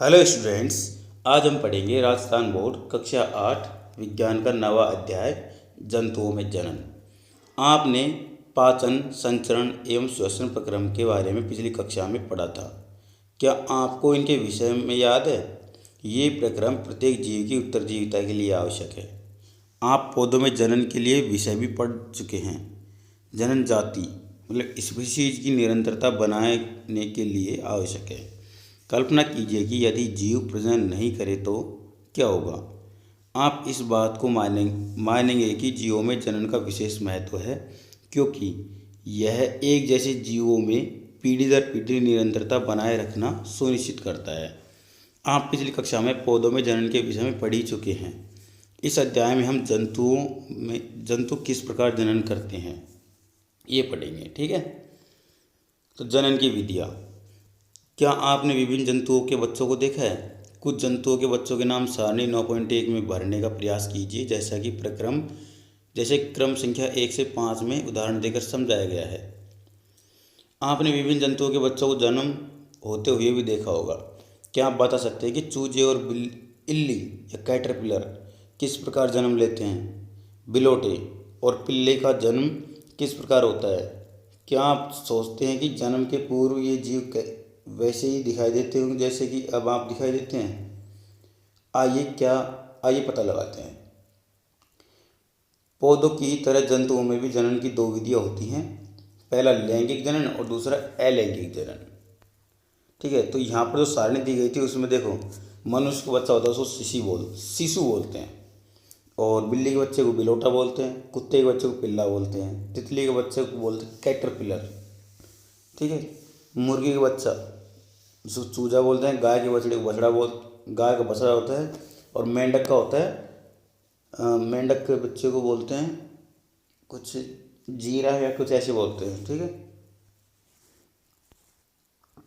Hello students. आज हम पढ़ेंगे राजस्थान बोर्ड कक्षा 8 विज्ञान का नवा अध्याय जंतुओं में जनन। आपने पाचन, संचरण एवं श्वसन प्रक्रम के बारे में पिछली कक्षा में पढ़ा था। क्या आपको इनके विषय में याद है? ये प्रक्रम प्रत्येक जीव की उत्तरजीविता के लिए आवश्यक है। आप पौधों में जनन के लिए विषय भी पढ़ चुके हैं। जनन जाति मतलब स्पीशीज की निरंतरता बनाने के लिए आवश्यक है। कल्पना कीजिए कि यदि जीव प्रजनन नहीं करे तो क्या होगा। आप इस बात को मानेंगे कि जीवों में जनन का विशेष महत्व है, क्योंकि यह एक जैसे जीवों में पीढ़ी दर पीढ़ी निरंतरता बनाए रखना सुनिश्चित करता है। आप पिछली कक्षा में पौधों में जनन के विषय में पढ़ ही चुके हैं। इस अध्याय में हम जंतु किस प्रकार जनन करते हैं ये पढ़ेंगे। ठीक है, तो जनन की विधियाँ। क्या आपने विभिन्न जंतुओं के बच्चों को देखा है? कुछ जंतुओं के बच्चों के नाम सारणी 9.1 में भरने का प्रयास कीजिए, जैसे क्रम संख्या 1 से 5 में उदाहरण देकर समझाया गया है। आपने विभिन्न जंतुओं के बच्चों को जन्म होते हुए भी देखा होगा। क्या आप बता सकते हैं कि चूजे और इल्ली या कैटरपिलर किस प्रकार जन्म लेते हैं? बिलोटे और पिल्ले का जन्म किस प्रकार होता है? क्या आप सोचते हैं कि जन्म के पूर्व ये जीव वैसे ही दिखाई देते होंगे जैसे कि अब आप दिखाई देते हैं? आइए पता लगाते हैं। पौधों की तरह जंतुओं में भी जनन की दो विधियाँ होती हैं। पहला लैंगिक जनन और दूसरा अलैंगिक जनन। ठीक है, तो यहाँ पर जो सारणी दी गई थी उसमें देखो, मनुष्य का बच्चा होता है उसको शिशु बोलते हैं, और बिल्ली के बच्चे को बिलोटा बोलते हैं, कुत्ते के बच्चे को पिल्ला बोलते हैं, तितली के बच्चे को बोलते हैं कैटरपिलर। ठीक है, मुर्गी का बच्चा जिसको चूजा बोलते हैं, गाय के बछड़े को गाय का बछड़ा होता है, और मेंढक का होता है मेंढक के बच्चे को बोलते हैं कुछ जीरा या कुछ ऐसे बोलते हैं। ठीक है,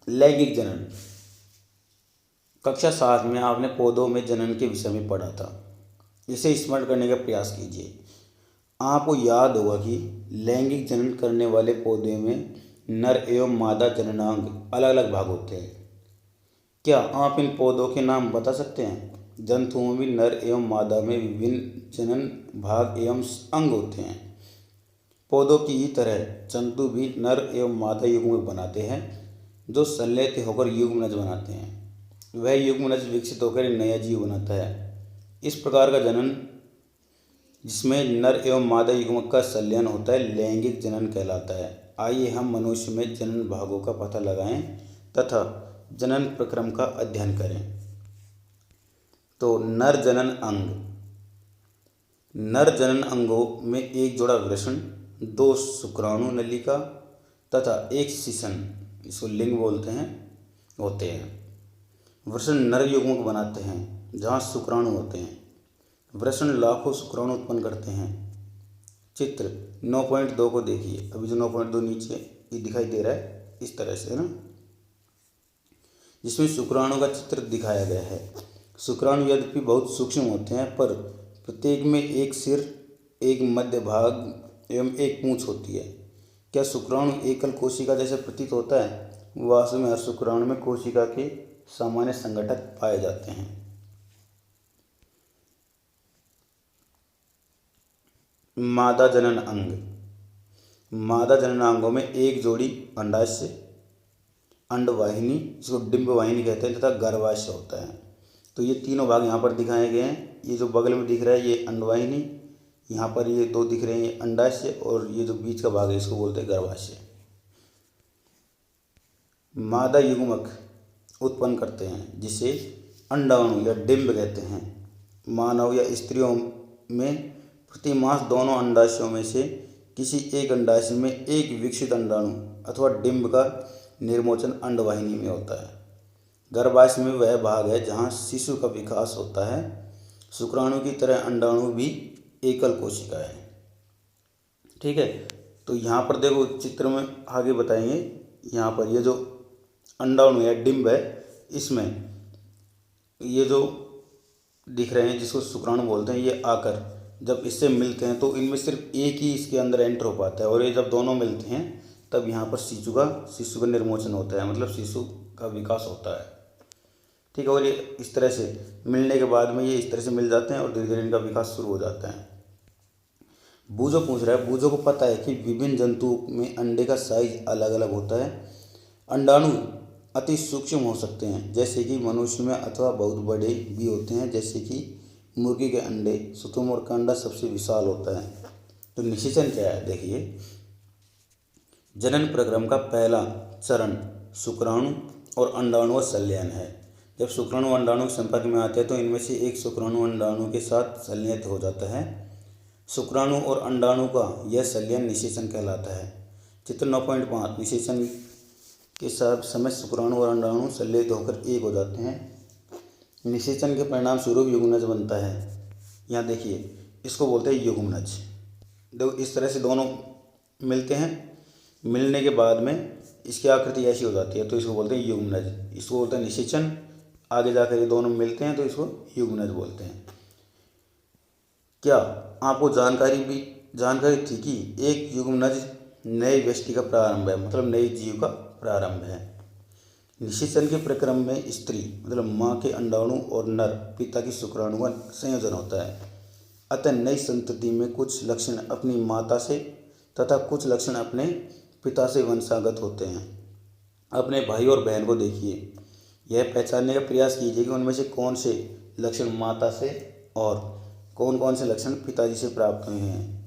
लैंगिक जनन। कक्षा 7 में आपने पौधों में जनन के विषय में पढ़ा था। इसे स्मरण करने का प्रयास कीजिए। आपको याद होगा कि लैंगिक जनन करने वाले पौधे में नर एवं मादा जननांग अलग अलग भाग होते हैं। क्या आप इन पौधों के नाम बता सकते हैं? जंतुओं में नर एवं मादा में विभिन्न जनन भाग एवं अंग होते हैं। पौधों की ही तरह जंतु भी नर एवं मादा युग्म बनाते हैं, जो संलेत होकर युग्मनज बनाते हैं। वह युग्मनज विकसित होकर एक नया जीव बनाता है। इस प्रकार का जनन, जिसमें नर एवं मादा युग्मक का संलयन होता है, लैंगिक जनन कहलाता है। आइए हम मनुष्य में जनन भागों का पता लगाएं तथा जनन प्रक्रम का अध्ययन करें। तो नर जनन अंगों में एक जोड़ा वृषण, 2 शुक्राणु नलिका तथा 1 शिशन, इसको लिंग बोलते हैं, होते हैं। वृषण नर युग्मक बनाते हैं जहाँ शुक्राणु होते हैं। वृषण लाखों शुक्राणु उत्पन्न करते हैं। चित्र 9.2 को देखिए। अभी जो 9.2 नीचे ये दिखाई दे रहा है इस तरह से, है ना, जिसमें शुक्राणु का चित्र दिखाया गया है। शुक्राणु यद्यपि बहुत सूक्ष्म होते हैं, पर प्रत्येक में एक सिर, एक मध्य भाग एवं एक पूंछ होती है। क्या शुक्राणु एकल कोशिका जैसे प्रतीत होता है? वास्तव में हर शुक्राणु में कोशिका के सामान्य संघटक पाए जाते हैं। मादा जनन अंग। मादा जननांगों में एक जोड़ी अंडाशय, अंडवाहिनी जिसको डिंब वाहिनी कहते हैं, तथा गर्भाशय होता है। तो ये तीनों भाग यहाँ पर दिखाए गए हैं। ये जो बगल में दिख रहा है ये अंडवाहिनी, यहाँ पर ये 2 दिख रहे हैं ये अंडाशय, और ये जो बीच का भाग है इसको बोलते हैं गर्भाशय। मादा युग्मक उत्पन्न करते हैं जिसे अंडाणु या डिंब कहते हैं। मानव या स्त्रियों में प्रति मास दोनों अंडाशयों में से किसी एक अंडाशय में एक विकसित अंडाणु अथवा डिंब का निर्मोचन अंडवाहिनी में होता है। गर्भाशय में वह भाग है जहाँ शिशु का विकास होता है। शुक्राणु की तरह अंडाणु भी एकल कोशिका है। ठीक है, तो यहाँ पर देखो चित्र में आगे बताएंगे। यहाँ पर ये जो अंडाणु या डिंब है, इसमें ये जो दिख रहे हैं जिसको शुक्राणु बोलते हैं, ये आकर जब इससे मिलते हैं तो इनमें सिर्फ एक ही इसके अंदर एंटर हो पाता है, और ये जब दोनों मिलते हैं तब यहाँ पर शिशु का निर्मोचन होता है, मतलब शिशु का विकास होता है। ठीक है। और ये इस तरह से मिलने के बाद में ये इस तरह से मिल जाते हैं और धीरे धीरे इनका विकास शुरू हो जाता है। बूझो पूछ रहा है, बूझो को पता है कि विभिन्न जंतुओं में अंडे का साइज अलग अलग होता है। अंडाणु अति सूक्ष्म हो सकते हैं जैसे कि मनुष्य में, अथवा बहुत बड़े भी होते हैं जैसे कि मुर्गी के अंडे। शुतुरमुर्ग का अंडा सबसे विशाल होता है। तो निषेचन क्या है, देखिए। जनन प्रक्रम का पहला चरण शुक्राणु और अंडाणु का संलयन है। जब शुक्राणु अंडाणु के संपर्क में आते हैं तो इनमें से एक शुक्राणु अंडाणु के साथ संलयित हो जाता है। शुक्राणु और अंडाणु का यह संलयन निषेचन कहलाता है। चित्र 9.5 निषेचन के साथ समय शुक्राणु और अंडाणु संलयित होकर एक हो जाते हैं। निषेचन के परिणाम स्वरूप युग्मनज बनता है। यहाँ देखिए, इसको बोलते हैं युग्मनज। देखो इस तरह से दोनों मिलते हैं, मिलने के बाद में इसकी आकृति ऐसी हो जाती है तो इसको बोलते हैं युग्मनज। इसको बोलते हैं निषेचन। आगे जाकर ये दोनों मिलते हैं तो इसको युग्मनज बोलते हैं। क्या आपको जानकारी थी कि एक युग्मनज नए व्यष्टि का प्रारंभ है, मतलब नए जीव का प्रारंभ है। निषेचन के प्रक्रम में स्त्री मतलब माँ के अंडाणु और नर पिता की शुक्राणु का संयोजन होता है। अतः नई संतति में कुछ लक्षण अपनी माता से तथा कुछ लक्षण अपने पिता से वंशागत होते हैं। अपने भाई और बहन को देखिए, यह पहचानने का प्रयास कीजिए कि उनमें से कौन से लक्षण माता से और कौन कौन से लक्षण पिताजी से प्राप्त हुए हैं।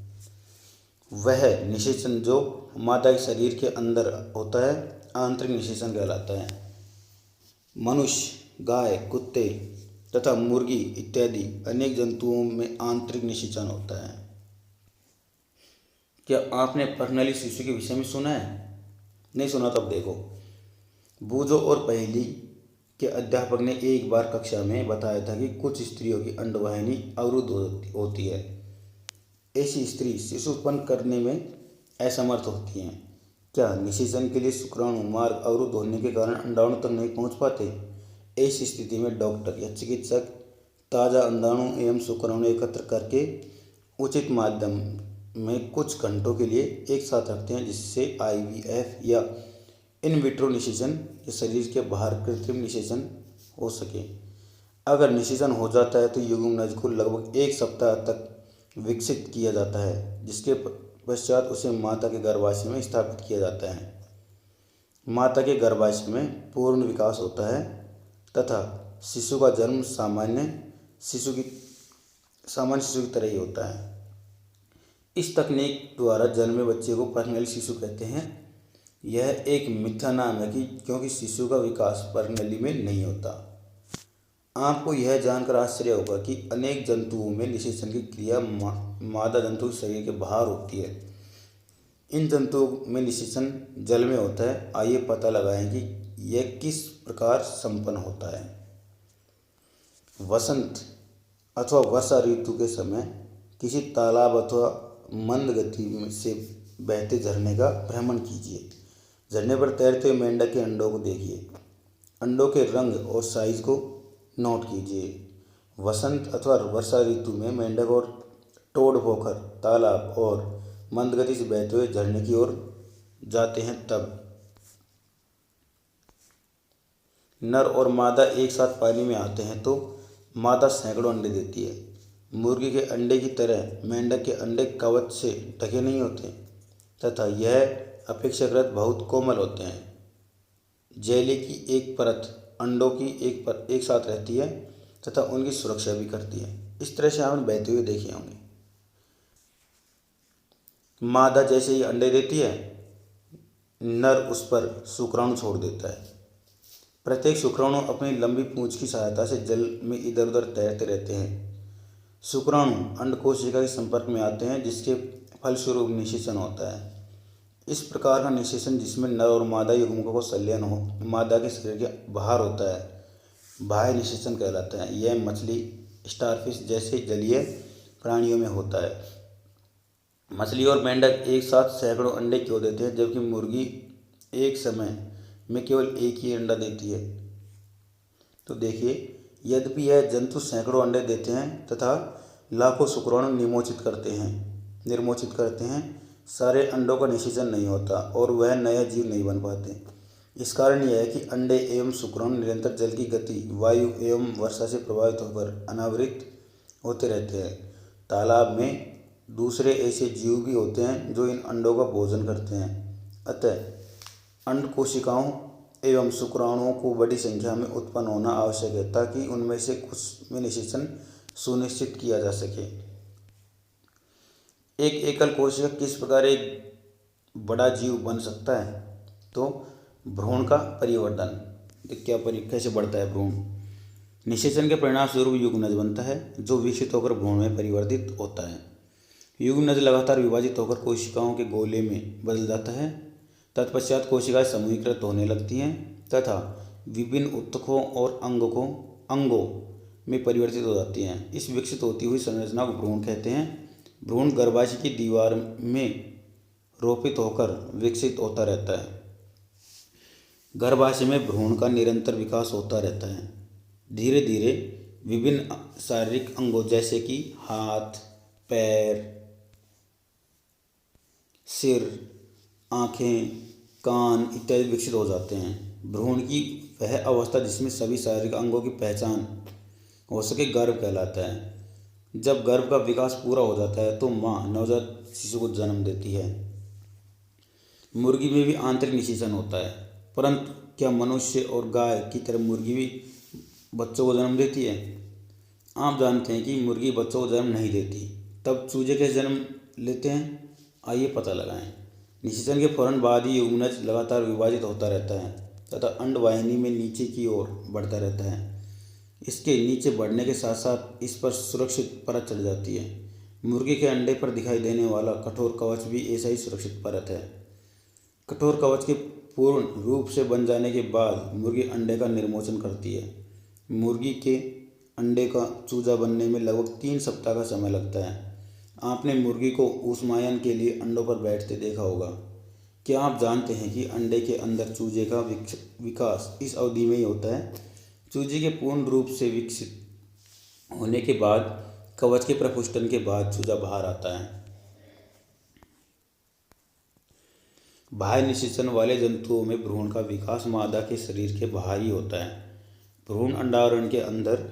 वह निषेचन जो माता के शरीर के अंदर होता है आंतरिक निषेचन कहलाता है। मनुष्य, गाय, कुत्ते तथा मुर्गी इत्यादि अनेक जंतुओं में आंतरिक निषेचन होता है। क्या आपने पर्णली शिशु के विषय में सुना है? नहीं सुना तो अब देखो। बूझो और पहेली के अध्यापक ने एक बार कक्षा में बताया था कि कुछ स्त्रियों की अंडवाहिनी अवरुद्ध होती है। ऐसी स्त्री शिशु उत्पन्न करने में असमर्थ होती हैं। क्या निषेचन के लिए शुक्राणु मार्ग अवरुद्ध होने के कारण अंडाणु तक नहीं पहुंच पाते? ऐसी स्थिति में डॉक्टर या चिकित्सक ताज़ा अंडाणु एवं शुक्राणु एकत्र करके उचित माध्यम में कुछ घंटों के लिए एक साथ रखते हैं, जिससे IVF या इन विट्रो निषेचन या शरीर के बाहर कृत्रिम निषेचन हो सके। अगर निषेचन हो जाता है तो युग्मनज को लगभग 1 सप्ताह तक विकसित किया जाता है, जिसके पश्चात उसे माता के गर्भाशय में स्थापित किया जाता है। माता के गर्भाशय में पूर्ण विकास होता है तथा शिशु का जन्म सामान्य शिशु की तरह ही होता है। इस तकनीक द्वारा जन्मे बच्चे को पर्णली शिशु कहते हैं। यह एक मिथ्या नाम है क्योंकि शिशु का विकास पर्णली में नहीं होता। आपको यह जानकर आश्चर्य होगा कि अनेक जंतुओं में निषेचन की क्रिया मादा जंतु के शरीर के बाहर होती है। इन जंतुओं में निषेचन जल में होता है। आइए पता लगाएं कि यह किस प्रकार संपन्न होता है। वसंत अथवा वर्षा ऋतु के समय किसी तालाब अथवा मंद गति से बहते झरने का भ्रमण कीजिए। झरने पर तैरते हुए मेंढक के अंडों को देखिए। अंडों के रंग और साइज को नोट कीजिए। वसंत अथवा वर्षा ऋतु में मेंढक और टोड पोखर, तालाब और मंद गति से बहते हुए झरने की ओर जाते हैं। तब नर और मादा एक साथ पानी में आते हैं तो मादा सैकड़ों अंडे देती है। मुर्गी के अंडे की तरह मेंढक के अंडे कवच से ढके नहीं होते तथा यह अपेक्षाकृत बहुत कोमल होते हैं। जेली की एक परत अंडों की एक साथ रहती है तथा उनकी सुरक्षा भी करती है। इस तरह से आपने बहते हुए देखे होंगे। मादा जैसे ही अंडे देती है, नर उस पर शुक्राणु छोड़ देता है। प्रत्येक शुक्राणु अपनी लंबी पूंछ की सहायता से जल में इधर उधर तैरते रहते हैं। शुक्राणु अंडकोशिका के संपर्क में आते हैं, जिसके फलस्वरूप निषेचन होता है। इस प्रकार का निषेचन जिसमें नर और मादा युग्मकों का संलयन हो मादा के शरीर के बाहर होता है, बाह्य निषेचन कहलाता है। यह मछली, स्टारफिश जैसे जलीय प्राणियों में होता है। मछली और मेंढक एक साथ सैकड़ों अंडे क्यों देते हैं, जबकि मुर्गी एक समय में केवल एक ही अंडा देती है? तो देखिए, यद्यपि यह जंतु सैकड़ों अंडे देते हैं तथा लाखों शुक्राणु निर्मोचित करते हैं, सारे अंडों का निषेचन नहीं होता और वह नया जीव नहीं बन पाते। इस कारण यह है कि अंडे एवं शुक्राणु निरंतर जल की गति, वायु एवं वर्षा से प्रभावित होकर अनावृत होते रहते हैं। तालाब में दूसरे ऐसे जीव भी होते हैं जो इन अंडों का भोजन करते हैं। अतः अंड कोशिकाओं एवं शुक्राणुओं को बड़ी संख्या में उत्पन्न होना आवश्यक है ताकि उनमें से कुछ में निषेचन सुनिश्चित किया जा सके। एक एकल कोशिका किस प्रकार एक बड़ा जीव बन सकता है? तो भ्रूण का परिवर्धन। कैसे बढ़ता है भ्रूण? निषेचन के परिणाम स्वरूप युग्मनज बनता है जो विकसित होकर भ्रूण में परिवर्तित होता है। युग्मनज लगातार विभाजित होकर कोशिकाओं के गोले में बदल जाता है। तत्पश्चात कोशिकाएं समूहीकृत होने लगती हैं तथा विभिन्न ऊतकों और अंगों में परिवर्तित हो जाती हैं। इस विकसित होती हुई संरचना को भ्रूण कहते हैं। भ्रूण गर्भाशय की दीवार में रोपित होकर विकसित होता रहता है। गर्भाशय में भ्रूण का निरंतर विकास होता रहता है। धीरे धीरे विभिन्न शारीरिक अंगों जैसे कि हाथ, पैर, सिर, आँखें, कान इत्यादि विकसित हो जाते हैं। भ्रूण की वह अवस्था जिसमें सभी शारीरिक अंगों की पहचान हो सके गर्भ कहलाता है। जब गर्भ का विकास पूरा हो जाता है तो माँ नवजात शिशु को जन्म देती है। मुर्गी में भी आंतरिक निषेचन होता है, परंतु क्या मनुष्य और गाय की तरह मुर्गी भी बच्चों को जन्म देती है? आप जानते हैं कि मुर्गी बच्चों को जन्म नहीं देती। तब चूजे कैसे जन्म लेते हैं? आइए पता लगाएं। निषेचन के फौरन बाद ही युग्मनज लगातार विभाजित होता रहता है तथा अंडवाहिनी में नीचे की ओर बढ़ता रहता है। इसके नीचे बढ़ने के साथ साथ इस पर सुरक्षित परत चढ़ जाती है। मुर्गी के अंडे पर दिखाई देने वाला कठोर कवच भी ऐसा ही सुरक्षित परत है। कठोर कवच के पूर्ण रूप से बन जाने के बाद मुर्गी अंडे का निर्मोचन करती है। मुर्गी के अंडे का चूजा बनने में लगभग 3 सप्ताह का समय लगता है। आपने मुर्गी को ऊष्मायन के लिए अंडों पर बैठते देखा होगा। क्या आप जानते हैं कि अंडे के अंदर चूजे का विकास इस अवधि में ही होता है? चूजे के पूर्ण रूप से विकसित होने के बाद कवच के प्रपुष्टन के बाद चूजा बाहर आता है। बाह्य निषेचन वाले जंतुओं में भ्रूण का विकास मादा के शरीर के बाहर ही होता है। भ्रूण अंडावरण के अंदर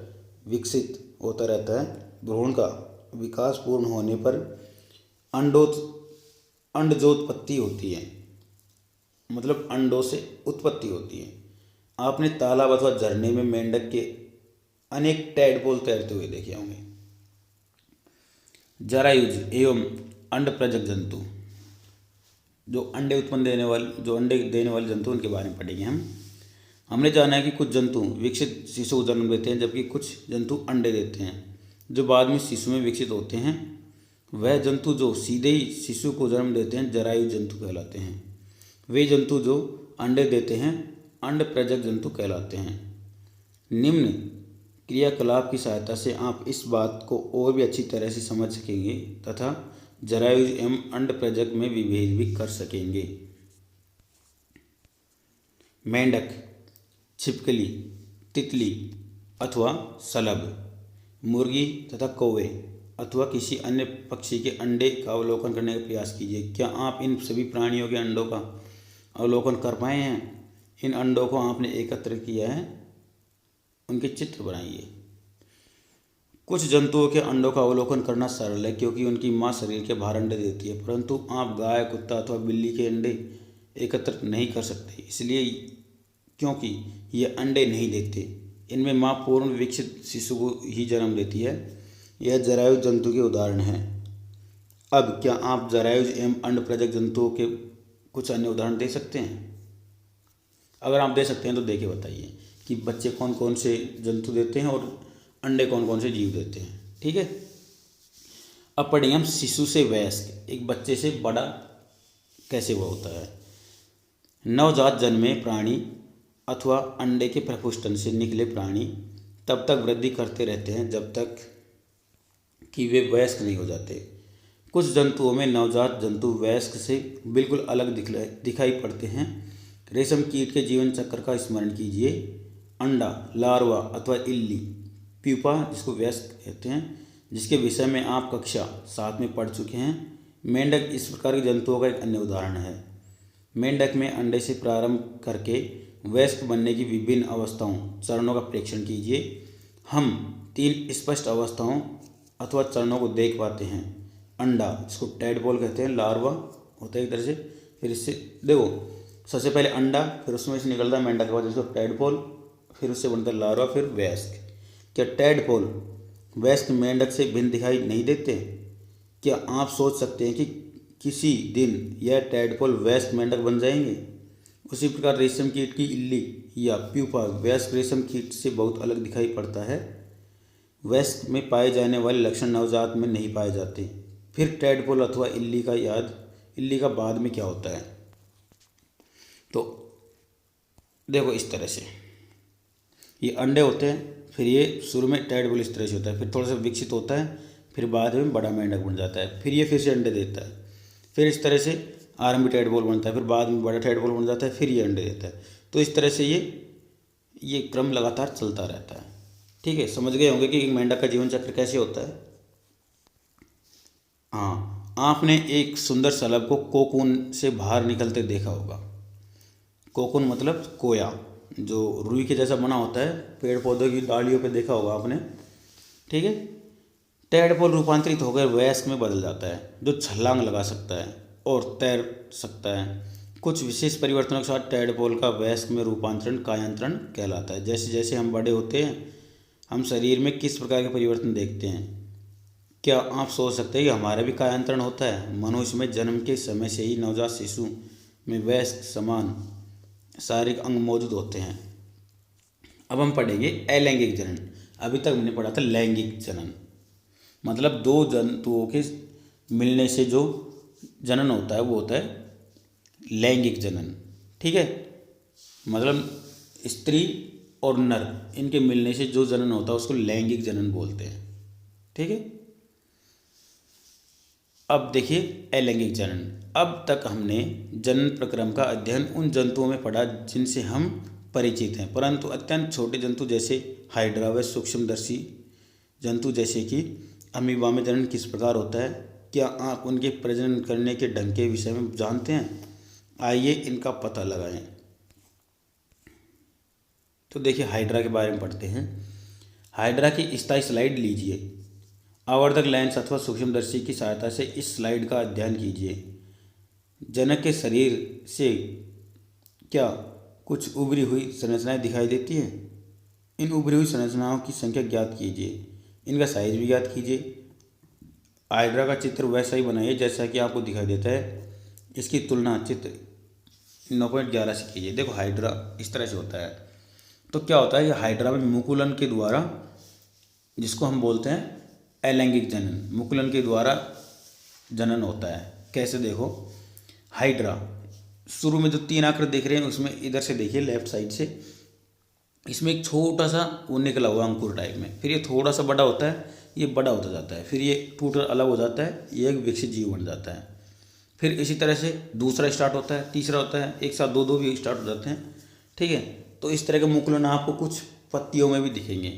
विकसित होता रहता है। भ्रूण का विकास पूर्ण होने पर अंडजोत्पत्ति होती है, मतलब अंडों से उत्पत्ति होती है। आपने तालाब अथवा झरने में मेंढक के अनेक टैडपोल तैरते हुए देखे होंगे। जरायुज एवं अंडप्रजक जंतु, जो अंडे देने वाले जंतु, उनके बारे में पढ़ेंगे हमने जाना है कि कुछ जंतु विकसित शिशु को जन्म देते हैं जबकि कुछ जंतु अंडे देते हैं जो बाद में शिशु में विकसित होते हैं। वह जंतु जो सीधे ही शिशु को जन्म देते हैं जरायु जंतु कहलाते हैं। वे जंतु जो अंडे देते हैं अंडप्रजक जंतु कहलाते हैं। निम्न क्रियाकलाप की सहायता से आप इस बात को और भी अच्छी तरह से समझ सकेंगे तथा जरायु एवं अंडप्रजक में विभेद भी कर सकेंगे। मेंढक, छिपकली, तितली अथवा शलभ, मुर्गी तथा कौवे अथवा किसी अन्य पक्षी के अंडे का अवलोकन करने का प्रयास कीजिए। क्या आप इन सभी प्राणियों के अंडों का अवलोकन कर पाए हैं? इन अंडों को आपने एकत्र किया है, उनके चित्र बनाइए। कुछ जंतुओं के अंडों का अवलोकन करना सरल है क्योंकि उनकी माँ शरीर के बाहर अंडे देती है, परंतु आप गाय, कुत्ता अथवा बिल्ली के अंडे एकत्र नहीं कर सकते, इसलिए क्योंकि ये अंडे नहीं देते। इनमें माँ पूर्ण विकसित शिशु को ही जन्म देती है। यह जरायु जंतु के उदाहरण हैं। अब क्या आप जरायु एवं अंडप्रजक जंतुओं के कुछ अन्य उदाहरण दे सकते हैं? अगर आप दे सकते हैं तो दे के बताइए कि बच्चे कौन कौन से जंतु देते हैं और अंडे कौन कौन से जीव देते हैं। ठीक है, अब पढ़ेंगे हम शिशु से वयस्क, एक बच्चे से बड़ा कैसे वो होता है। नवजात जन्मे प्राणी अथवा अंडे के प्रपुष्टन से निकले प्राणी तब तक वृद्धि करते रहते हैं जब तक कि वे वयस्क नहीं हो जाते। कुछ जंतुओं में नवजात जंतु वयस्क से बिल्कुल अलग दिखाई पड़ते हैं। रेशम कीट के जीवन चक्र का स्मरण कीजिए। अंडा, लार्वा अथवा इल्ली, प्यूपा जिसको वयस्क कहते हैं, जिसके विषय में आप कक्षा 7 में पढ़ चुके हैं। मेंढक इस प्रकार के जंतुओं का एक अन्य उदाहरण है। मेंढक में अंडे से प्रारंभ करके वयस्क बनने की विभिन्न अवस्थाओं चरणों का परीक्षण कीजिए। हम 3 स्पष्ट अवस्थाओं अथवा चरणों को देख पाते हैं। अंडा, जिसको टैडपोल कहते हैं, लार्वा होता है एक तरह से। फिर इससे देखो, सबसे पहले अंडा, फिर उसमें से निकलता है मेंढक के बाद जिसको टैडपोल, फिर उससे बनता है लार्वा, फिर वयस्क। क्या टैडपोल वयस्क मेंढक से भिन्न दिखाई नहीं देते? क्या आप सोच सकते हैं कि किसी दिन यह टैडपोल वयस्क मेंढक बन जाएंगे? उसी प्रकार रेशम कीट की इल्ली या प्यूपा वयस्क रेशम कीट से बहुत अलग दिखाई पड़ता है। वयस्क में पाए जाने वाले लक्षण नवजात में नहीं पाए जाते। फिर टैडपोल अथवा इल्ली का बाद में क्या होता है? तो देखो, इस तरह से ये अंडे होते हैं, फिर ये शुरू में टैडपोल इस तरह से होता है, फिर थोड़ा सा विकसित होता है, फिर बाद में बड़ा मेंढक बन जाता है, फिर ये फिर से अंडे देता है, फिर इस तरह से आरंभी टैडपोल बनता है, फिर बाद में बड़ा टैडपोल बन जाता है, फिर ये अंडे देता है। तो इस तरह से ये क्रम लगातार चलता रहता है। ठीक है, समझ गए होंगे कि एक मेंढक का जीवन चक्र कैसे होता है। हाँ, आपने एक सुंदर शलभ को कोकून से बाहर निकलते देखा होगा। कोकून मतलब कोया, जो रुई के जैसा बना होता है, पेड़ पौधों की डालियों पे देखा होगा आपने। ठीक है, टैडपोल रूपांतरित होकर वयस्क में बदल जाता है, जो छलांग लगा सकता है और तैर सकता है। कुछ विशेष परिवर्तनों के साथ टैडपोल का वयस्क में रूपांतरण कायांतरण कहलाता है। जैसे जैसे हम बड़े होते हैं, हम शरीर में किस प्रकार के परिवर्तन देखते हैं? क्या आप सोच सकते हैं कि हमारा भी कायांतरण होता है? मनुष्य में जन्म के समय से ही नवजात शिशु में वयस्क समान शारीरिक अंग मौजूद होते हैं। अब हम पढ़ेंगे अलैंगिक जनन। अभी तक हमने पढ़ा था लैंगिक जनन, मतलब दो जंतुओं के मिलने से जो जनन होता है वो होता है लैंगिक जनन। ठीक है, मतलब स्त्री और नर, इनके मिलने से जो जनन होता है उसको लैंगिक जनन बोलते हैं। ठीक है, अब देखिए अलैंगिक जनन। अब तक हमने जनन प्रक्रम का अध्ययन उन जंतुओं में पढ़ा जिनसे हम परिचित हैं, परंतु अत्यंत छोटे जंतु जैसे हाइड्रा व सूक्ष्मदर्शी जंतु जैसे कि अमीबा में जनन किस प्रकार होता है, क्या आप उनके प्रजनन करने के ढंग के विषय में जानते हैं? आइए इनका पता लगाएं। तो देखिए, हाइड्रा के बारे में पढ़ते हैं। हाइड्रा की स्थायी स्लाइड लीजिए। आवर्धक लेंस अथवा सूक्ष्मदर्शी की सहायता से इस स्लाइड का अध्ययन कीजिए। जनक के शरीर से क्या कुछ उभरी हुई संरचनाएं दिखाई देती हैं? इन उभरी हुई संरचनाओं की संख्या ज्ञात कीजिए, इनका साइज भी ज्ञात कीजिए। हाइड्रा का चित्र वैसा ही बनाइए जैसा कि आपको दिखाई देता है। इसकी तुलना चित्र 9.11 से कीजिए। देखो, हाइड्रा इस तरह से होता है। तो क्या होता है कि हाइड्रा में मुकुलन के द्वारा, जिसको हम बोलते हैं अलैंगिक जनन, मुकुलन के द्वारा जनन होता है। कैसे? देखो, हाइड्रा शुरू में जो 3 आकृति देख रहे हैं उसमें इधर से देखिए, लेफ्ट साइड से, इसमें एक छोटा सा वो निकला हुआ अंकुर टाइप में, फिर ये थोड़ा सा बड़ा होता है, ये बड़ा होता जाता है, फिर ये टूट अलग हो जाता है, ये एक विकसित जीव बन जाता है। फिर इसी तरह से दूसरा स्टार्ट होता है, तीसरा होता है, एक साथ दो भी स्टार्ट हो जाते हैं। ठीक है, तो इस तरह के मुकुलन आपको कुछ पत्तियों में भी दिखेंगे।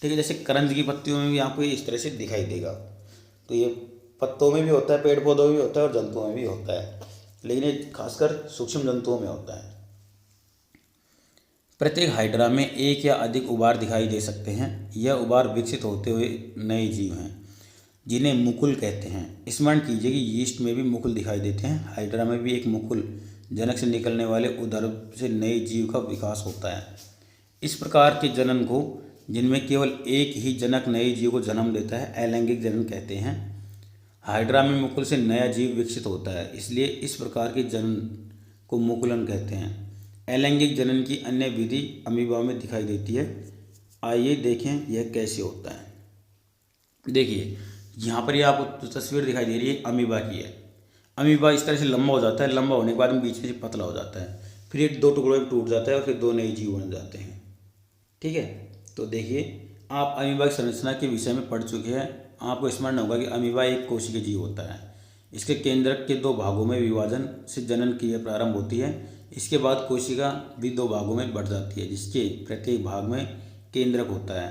ठीक है, जैसे करंज की पत्तियों में भी आपको ये इस तरह से दिखाई देगा। तो ये पत्तों में भी होता है, पेड़ पौधों में भी होता है और जंतुओं में भी होता है, लेकिन ये खासकर सूक्ष्म जंतुओं में होता है। प्रत्येक हाइड्रा में एक या अधिक उबार दिखाई दे सकते हैं। यह उबार विकसित होते हुए नए जीव हैं जिन्हें मुकुल कहते हैं। स्मरण कीजिए कि यीस्ट में भी मुकुल दिखाई देते हैं। हाइड्रा में भी एक मुकुल जनक से निकलने वाले उदर से नए जीव का विकास होता है। इस प्रकार के जनन को, जिनमें केवल एक ही जनक नए जीव को जन्म देता है, अलैंगिक जनन कहते हैं। हाइड्रा में मुकुल से नया जीव विकसित होता है, इसलिए इस प्रकार के जनन को मुकुलन कहते हैं। अलैंगिक जनन की अन्य विधि अमीबा में दिखाई देती है। आइए देखें यह कैसे होता है। देखिए, यहाँ पर ये आपको जो तस्वीर दिखाई दे रही है अमीबा की है। अमीबा इस तरह से लंबा हो जाता है, लंबा होने के बाद में बीच में से पतला हो जाता है, फिर ये 2 टुकड़ों में टूट जाता है और फिर 2 नए जीव बन जाते हैं। ठीक है, तो देखिए, आप अमीबा की संरचना के विषय में पढ़ चुके हैं। आपको स्मरण होगा कि अमीबा एक कोशिकीय जीव होता है। इसके केंद्रक के 2 भागों में विभाजन से जनन क्रिया प्रारंभ होती है। इसके बाद कोशिका भी 2 भागों में बढ़ जाती है, जिसके प्रत्येक भाग में केंद्रक होता है।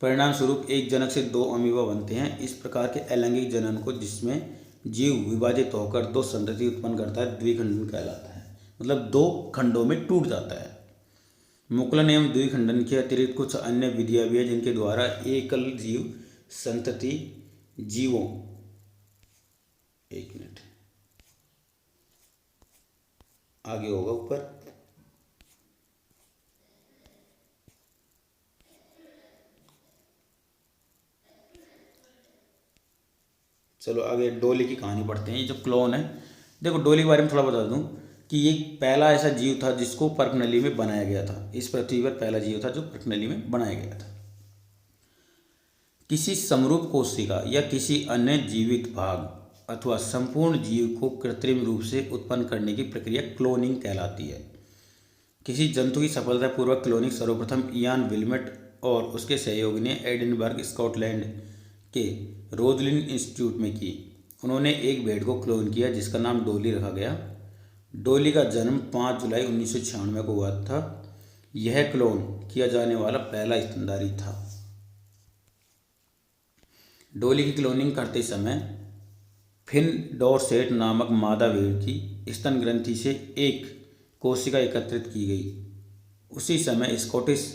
परिणाम स्वरूप एक जनक से 2 अमीबा बनते हैं। इस प्रकार के अलैंगिक जनन को, जिसमें जीव विभाजित होकर 2 संतति उत्पन्न करता है, द्विखंडन कहलाता है। मतलब 2 खंडों में टूट जाता है। मुकुलन एवं द्विखंडन के अतिरिक्त कुछ अन्य विधियां भी है जिनके द्वारा एकल जीव संतति जीवों, एक मिनट आगे होगा ऊपर, चलो आगे डोली की कहानी पढ़ते हैं। ये जो क्लोन है, देखो डोली के बारे में थोड़ा बता दूं कि ये पहला ऐसा जीव था जिसको पर्कनली में बनाया गया था। इस पृथ्वी पर पहला जीव था जो पर्कनली में बनाया गया था। किसी समरूप कोशिका या किसी अन्य जीवित भाग अथवा संपूर्ण जीव को कृत्रिम रूप से उत्पन्न करने की प्रक्रिया क्लोनिंग कहलाती है। किसी जंतु की सफलतापूर्वक क्लोनिंग सर्वप्रथम इयान विल्मट और उसके सहयोगी ने एडिनबर्ग स्कॉटलैंड के रोजलिन इंस्टीट्यूट में की। उन्होंने एक भेड़ को क्लोन किया जिसका नाम डोली रखा गया। डोली का जन्म 5 जुलाई 1996 को हुआ था। यह क्लोन किया जाने वाला पहला स्तनधारी था। डोली की क्लोनिंग करते समय फिन डॉरसेट नामक मादा भेड़ की स्तन ग्रंथि से एक कोशिका एकत्रित की गई। उसी समय स्कॉटिश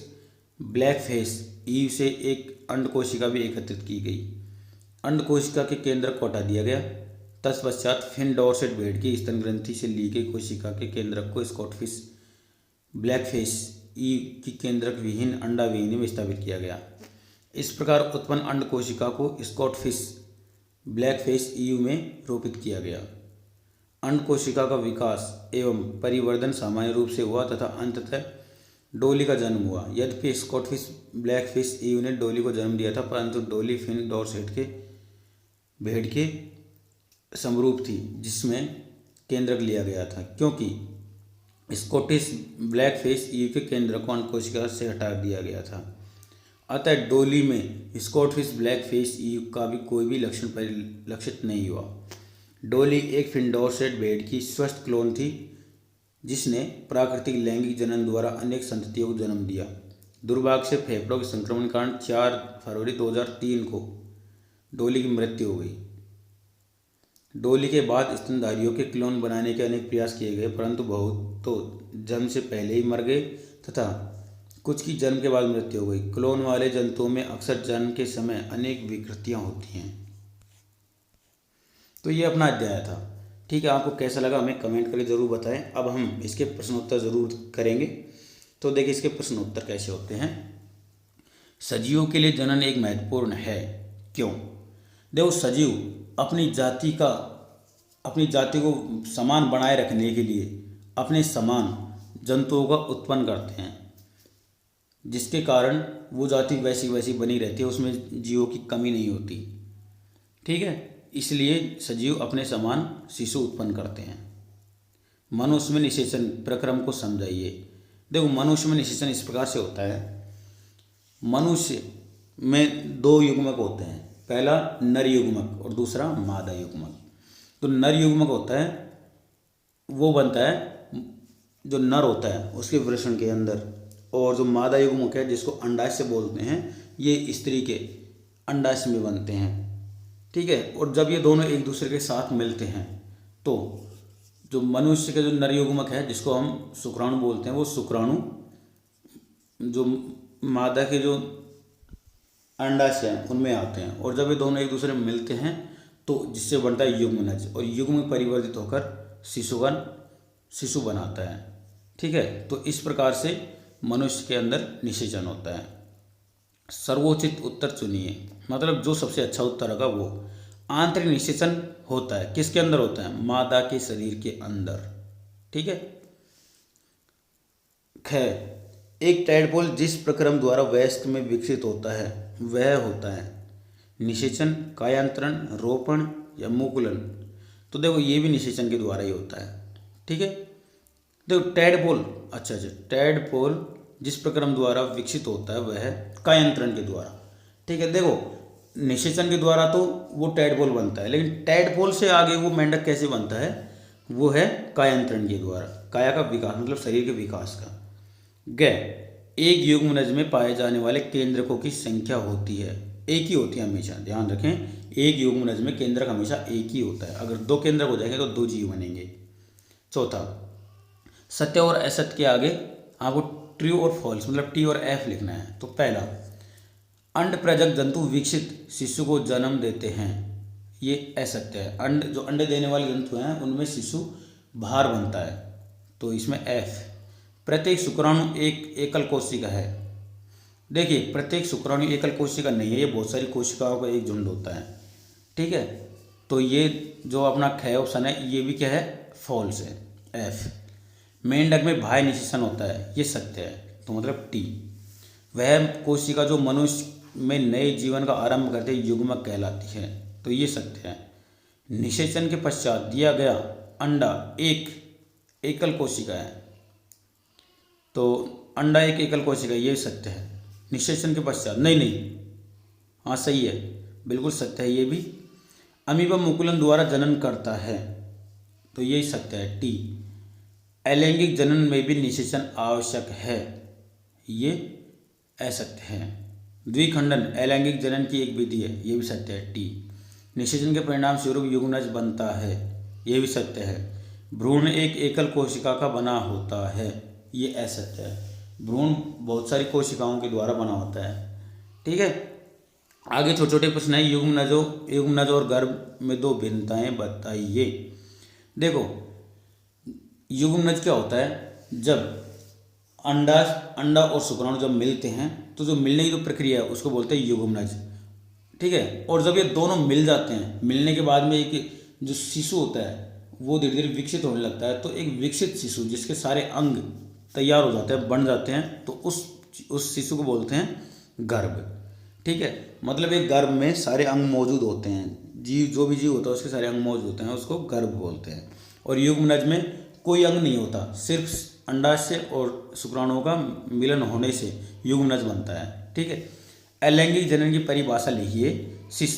ब्लैकफेस ईव से एक अंड कोशिका भी एकत्रित की गई। अंड कोशिका के केंद्र को हटा दिया गया। तत्पश्चात फिन डॉरसेट भेड़ की स्तन ग्रंथि से ली गई कोशिका के केंद्रक को स्कॉटफिश ब्लैकफेस ईव की केंद्रक विहीन अंडाविहीन में स्थापित किया गया। इस प्रकार उत्पन्न अंड कोशिका को स्कॉटफिश ब्लैकफिश ईव में रोपित किया गया। अंड कोशिका का विकास एवं परिवर्धन सामान्य रूप से हुआ तथा अंततः डोली का जन्म हुआ। यद्यपि स्कॉटफिश ब्लैकफिश ईव ने डोली को जन्म दिया था, परंतु डोली फिन डॉरसेट के भेड़ के समरूप थी जिसमें केंद्रक लिया गया था, क्योंकि स्कॉटिश ब्लैकफिश ईव के केंद्र को अंड कोशिका से हटा दिया गया था। अतः डोली में स्कॉटफिश ब्लैकफिश ईव का भी कोई भी लक्षण परिलक्षित नहीं हुआ। डोली एक फिन डॉरसेट भेड़ की स्वस्थ क्लोन थी जिसने प्राकृतिक लैंगिक जनन द्वारा अनेक संततियों को जन्म दिया। दुर्भाग्य से फेफड़ों के संक्रमण के कारण 4 फरवरी 2003 को डोली की मृत्यु हो गई। डोली के बाद स्तनधारियों के क्लोन बनाने के अनेक प्रयास किए गए, परंतु बहुत तो जन्म से पहले ही मर गए तथा कुछ की जन्म के बाद मृत्यु हो गई। क्लोन वाले जंतुओं में अक्सर जन्म के समय अनेक विकृतियां होती हैं। तो ये अपना अध्याय था। ठीक है, आपको कैसा लगा हमें कमेंट करके ज़रूर बताएं। अब हम इसके प्रश्नोत्तर ज़रूर करेंगे। तो देखिए इसके प्रश्नोत्तर कैसे होते हैं। सजीवों के लिए जनन एक महत्वपूर्ण है, क्यों? देखो, सजीव अपनी जाति को समान बनाए रखने के लिए अपने समान जंतुओं का उत्पन्न करते हैं, जिसके कारण वो जाति वैसी वैसी बनी रहती है, उसमें जीवों की कमी नहीं होती। ठीक है, इसलिए सजीव अपने समान शिशु उत्पन्न करते हैं। मनुष्य में निषेचन प्रक्रम को समझाइए। देखो, मनुष्य में निषेचन इस प्रकार से होता है। मनुष्य में 2 युग्मक होते हैं, पहला नर युग्मक और दूसरा मादा युग्मक। तो नर युग्मक होता है, वो बनता है जो नर होता है उसके वृषण के अंदर, और जो मादा युग्मक है जिसको अंडाशय बोलते हैं, ये स्त्री के अंडाशय में बनते हैं। ठीक है, और जब ये दोनों एक दूसरे के साथ मिलते हैं तो जो मनुष्य के जो नर युग्मक है जिसको हम शुक्राणु बोलते हैं, वो शुक्राणु जो मादा के जो अंडाशय हैं उनमें आते हैं, और जब ये दोनों एक दूसरे में मिलते हैं तो जिससे बनता है युग्मनज, और युग्म परिवर्तित होकर शिशु बनाता है। ठीक है, तो इस प्रकार से मनुष्य के अंदर निषेचन होता है। सर्वोचित उत्तर चुनिए, मतलब जो सबसे अच्छा उत्तर होगा वो। आंतरिक निषेचन होता है, किसके अंदर होता है? मादा के शरीर के अंदर। ठीक है। ख, एक टैडपोल जिस प्रक्रम द्वारा वयस्क में विकसित होता है वह होता है निषेचन, कायांतरण, रोपण या मुकुलन। तो देखो, ये भी निषेचन के द्वारा ही होता है। ठीक है, देखो टैडपोल, अच्छा, टैडपोल जिस प्रक्रम द्वारा विकसित होता है वह कायांतरण के द्वारा। ठीक है, देखो निषेचन के द्वारा तो वो टैडपोल बनता है, लेकिन टैडपोल से आगे वो मेंढक कैसे बनता है? वो है कायांतरण के द्वारा, काया का विकास, मतलब शरीर के विकास का। ग, एक युग्मनज में पाए जाने वाले केंद्रकों की संख्या होती है, एक ही होती है हमेशा, ध्यान रखें। एक युग्मनज में केंद्रक हमेशा एक ही होता है। अगर 2 केंद्रक हो जाएंगे तो 2 जीव बनेंगे। चौथा, सत्य और असत्य के आगे आपको ट्रू और फॉल्स मतलब टी और एफ लिखना है। तो पहला, अंड प्रजक जंतु विकसित शिशु को जन्म देते हैं, ये असत्य है। अंड जो अंडे देने वाले जंतु हैं उनमें शिशु बाहर बनता है, तो इसमें एफ। प्रत्येक शुक्राणु एक एकल कोशिका है। देखिए, प्रत्येक शुक्राणु एकल कोशिका नहीं है, ये बहुत सारी कोशिकाओं का एक झुंड होता है, ठीक है। तो ये जो अपना ख ऑप्शन है ये भी क्या है, फॉल्स है, एफ। मेंढक में बाह्य निषेचन होता है, ये सत्य है, तो मतलब टी। वह कोशिका जो मनुष्य में नए जीवन का आरंभ करते युग्मक कहलाती है, तो ये सत्य है। निषेचन के पश्चात दिया गया अंडा एक एकल कोशिका है, तो अंडा एक एकल कोशिका, ये सत्य है। निषेचन के पश्चात नहीं, हाँ सही है, बिल्कुल सत्य है ये भी। अमीबा मुकुलन द्वारा जनन करता है, तो यही सत्य है, टी। अलैंगिक जनन में भी निषेचन आवश्यक है, ये असत्य है। द्विखंडन अलैंगिक जनन की एक विधि है, ये भी सत्य है, टी। निषेचन के परिणाम स्वरूप युग्मनज बनता है, ये भी सत्य है। भ्रूण एक एकल कोशिका का बना होता है, ये असत्य है। भ्रूण बहुत सारी कोशिकाओं के द्वारा बना होता है, ठीक है। आगे छोटे छोटे प्रश्न है, युग्मनज और गर्भ में दो भिन्नताएं बताइए। देखो, युग्मनज क्या होता है, जब अंडा और शुक्राणु जब मिलते हैं तो जो मिलने की जो प्रक्रिया है उसको बोलते हैं युग्मनज, ठीक है। और जब ये दोनों मिल जाते हैं, मिलने के बाद में एक जो शिशु होता है वो धीरे धीरे विकसित होने लगता है, तो एक विकसित शिशु जिसके सारे अंग तैयार हो जाते हैं, बन जाते हैं, तो उस शिशु को बोलते हैं गर्भ, ठीक है। मतलब एक गर्भ में सारे अंग मौजूद होते हैं, जीव जो भी जीव होता है उसके सारे अंग मौजूद होते हैं, उसको गर्भ बोलते हैं। और युग्मनज में कोई अंग नहीं होता, सिर्फ अंडाशय और शुक्राणुओं का मिलन होने से युग्मनज बनता है, ठीक है। अलैंगिक जनन की परिभाषा लिखिए।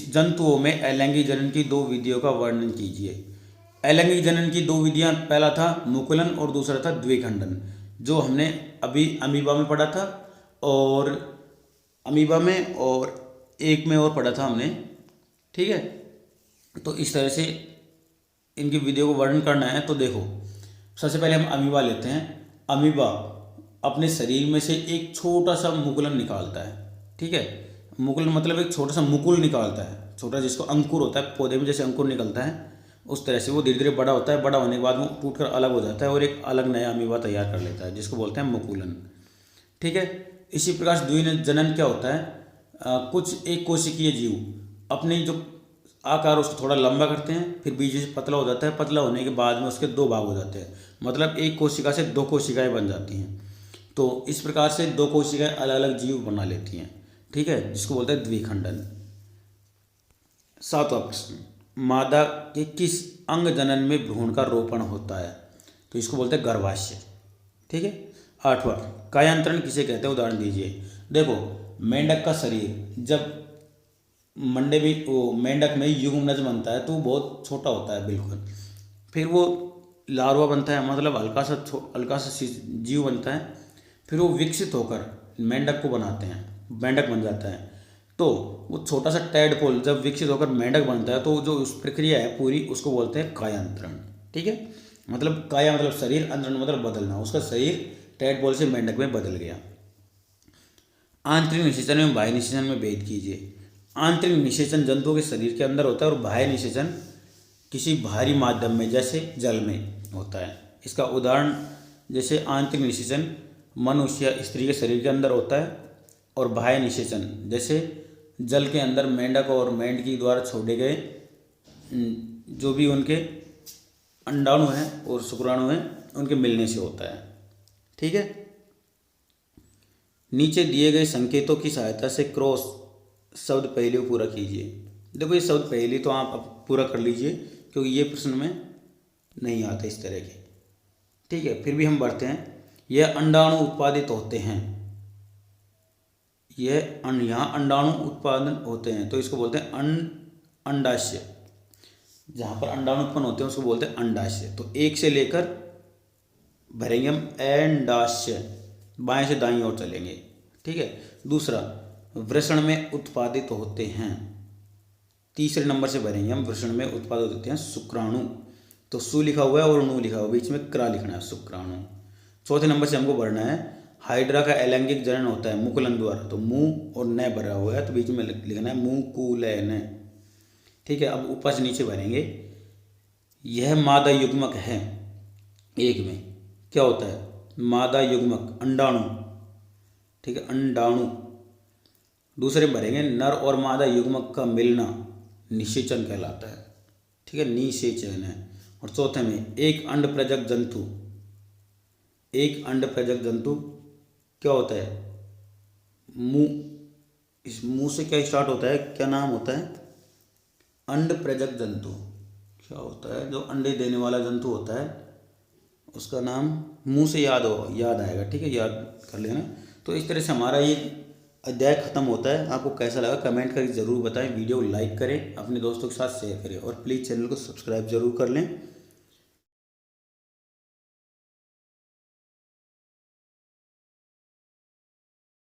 जंतुओं में अलैंगिक जनन की दो विधियों का वर्णन कीजिए। अलैंगिक जनन की दो विधियां, पहला था मुकुलन और दूसरा था द्विखंडन, जो हमने अभी अमीबा में पढ़ा था, और अमीबा में और एक में और पढ़ा था हमने, ठीक है। तो इस तरह से इनकी विधियों को वर्णन करना है। तो देखो, सबसे पहले हम अमीबा लेते हैं। अमीबा अपने शरीर में से एक छोटा सा मुकुलन निकालता है, ठीक है। मुकुलन मतलब एक छोटा सा मुकुल निकालता है, छोटा, जिसको अंकुर होता है, पौधे में जैसे अंकुर निकलता है उस तरह से वो धीरे धीरे बड़ा होता है। बड़ा होने के बाद वो टूटकर अलग हो जाता है और एक अलग नया अमीबा तैयार कर लेता है, जिसको बोलते हैं मुकुलन, ठीक है। इसी प्रकार से द्विजनन क्या होता है, कुछ एक कोशिकीय जीव अपने जो आकार उसको थोड़ा लंबा करते हैं, फिर बीच से पतला हो जाता है, पतला होने के बाद में उसके दो भाग हो जाते हैं, मतलब एक कोशिका से दो कोशिकाएं बन जाती हैं। तो इस प्रकार से दो कोशिकाएं अलग अलग जीव बना लेती हैं, ठीक है, जिसको बोलते हैं द्विखंडन। सातवां प्रश्न, मादा के किस अंग जनन में भ्रूण का रोपण होता है, तो इसको बोलते हैं गर्भाशय, ठीक है। आठवां, कायांतरण किसे कहते हैं, उदाहरण दीजिए। देखो, मेंढक का शरीर जब मेंढक में युग्मनज बनता है तो वो बहुत छोटा होता है बिल्कुल, फिर वो लार्वा बनता है, मतलब हल्का सा जीव बनता है, फिर वो विकसित होकर मेंढक को बनाते हैं, मेंढक बन जाता है। तो वो छोटा सा टैडपोल जब विकसित होकर मेंढक बनता है तो जो उस प्रक्रिया है पूरी, उसको बोलते हैं कायांतरण, ठीक है। मतलब काया मतलब शरीर, अंतरण मतलब बदलना, उसका शरीर टैडपोल से मेंढक में बदल गया। आंतरिक निषेचन एवं बाह्य निषेचन में भेद कीजिए। आंतरिक निषेचन जंतुओं के शरीर के अंदर होता है और बाह्य निषेचन किसी बाहरी माध्यम में जैसे जल में होता है। इसका उदाहरण, जैसे आंतरिक निषेचन मनुष्य या स्त्री के शरीर के अंदर होता है, और बाह्य निषेचन जैसे जल के अंदर मेंढक और मेंढकी द्वारा छोड़े गए जो भी उनके अंडाणु हैं और शुक्राणु हैं उनके मिलने से होता है, ठीक है। नीचे दिए गए संकेतों की सहायता से क्रॉस शब्द पहेली को पूरा कीजिए। देखो, ये शब्द पहेली तो आप अब पूरा कर लीजिए क्योंकि ये प्रश्न में नहीं आता इस तरह के, ठीक है। फिर भी हम बढ़ते हैं। यह अंडाणु उत्पादित होते हैं, यहाँ अंडाणु उत्पादन होते हैं तो इसको बोलते हैं अंडाशय। जहाँ पर अंडाणु उत्पन्न होते हैं उसको बोलते हैं अंडाशय। तो एक से लेकर भरेंगे हम अंडाशय, बाएं से दाईं ओर चलेंगे, ठीक है। दूसरा, वृषण में उत्पादित होते हैं, तीसरे नंबर से भरेंगे हम, वृषण में उत्पादित होते हैं शुक्राणु। तो सु लिखा हुआ है और नु लिखा हुआ है, बीच में क्रा लिखना है, शुक्राणु। चौथे नंबर से हमको भरना है हाइड्रा का अलैंगिक जनन होता है मुकुलन द्वारा, तो मुंह और न भरा हुआ है तो बीच में लिखना है मुकुलन। ठीक है, अब ऊपर से नीचे भरेंगे। यह मादा युग्मक है। एक में क्या होता है, मादा युग्मक अंडाणु। ठीक है, अंडाणु। दूसरे में भरेंगे नर और मादा युग्मक का मिलना निषेचन कहलाता है। ठीक है, निषेचन है। और चौथे में एक अंड प्रजक जंतु। एक अंड प्रजक जंतु क्या होता है, मुंह, इस मुंह से क्या स्टार्ट होता है, क्या नाम होता है, अंड प्रजक जंतु। क्या होता है, जो अंडे देने वाला जंतु होता है उसका नाम मुंह से याद आएगा। ठीक है, याद कर लेना। तो इस तरह से हमारा ये अध्याय खत्म होता है। आपको कैसा लगा कमेंट करके ज़रूर बताएं। वीडियो को लाइक करें, अपने दोस्तों के साथ शेयर करें और प्लीज़ चैनल को सब्सक्राइब जरूर कर लें।